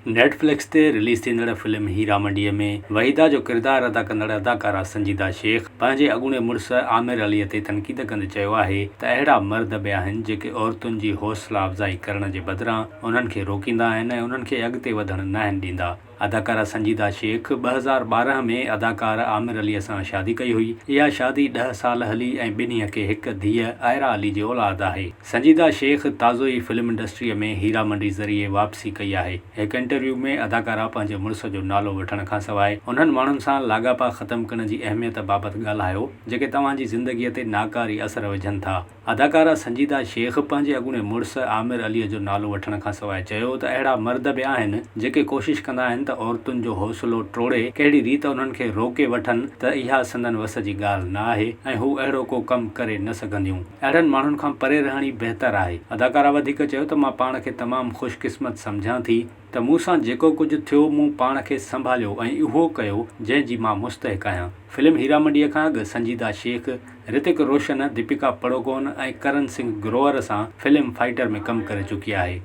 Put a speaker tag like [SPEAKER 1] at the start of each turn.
[SPEAKER 1] Netflix ते release थींदड़ film हीरा मंडीअ में वहीदा जो किरदारु अदा कंदड़ अदाकारा संजीदा शेख पंहिंजे अॻूणे मुड़ुस आमिर अलीअ ते तनक़ीद कंदे चयो आहे त अहिड़ा मर्द बि आहिनि जेके औरतुनि जी हौसला अफ़ज़ाई करण जे बदिरां उन्हनि खे रोकींदा आहिनि ऐं उन्हनि खे अॻिते वधणु न आहिनि ॾींदा। अदाकारा संजीदा शेख 2012 में अदाकार आमिर अलीअ सां शादी कई हुई। इहा शादी 10 साल हली ऐं ॿिन्हीअ खे हिकु धीअ आयरा अली जी औलाद आहे। संजीदा शेख ताज़ो ई फिल्म इंडस्ट्रीअ में हीरा मंडी ज़रिए वापसी कई आहे। हिकु इंटरव्यू में अदाकारा पंहिंजे मुड़ुस जो नालो वठण खां सवाइ उन्हनि माण्हुनि सां लाॻापा ख़तमु करण जी अहमियत बाबति ॻाल्हायो जेके तव्हांजी ज़िंदगीअ ते नाकारी असर विझनि था। अदाकारा संजीदा शेख पंहिंजे अॻूणे मुड़ुस आमिर अलीअ जो नालो वठण खां सवाइ चयो त अहिड़ा मर्द बि आहिनि जेके कोशिशि कंदा आहिनि त औरतुनि जो हौसलो टोड़े कहिड़ी रीति उन्हनि खे रोके वठनि त इहा संदन वस जी ॻाल्हि न आहे ऐं हू अहिड़ो को कमु करे न सघंदियूं। अहिड़नि माण्हुनि खां परे रहणी बहितरु आहे। अदाकारा वधीक चयो त मां पाण खे तमामु ख़ुशकिस्मत सम्झां थी त मूंसां जेको कुझु थियो मूं पाण खे संभालियो ऐं उहो कयो जंहिंजी मां मुस्तहिक़ आहियां। फिल्म हीरा मंडीअ खां अॻु संजीदा शेख ऋतिक रोशन, दीपिका पड़ुकोन ऐं करण सिंह ग्रोवर सां फिल्म फाइटर में कमु करे चुकी आहे।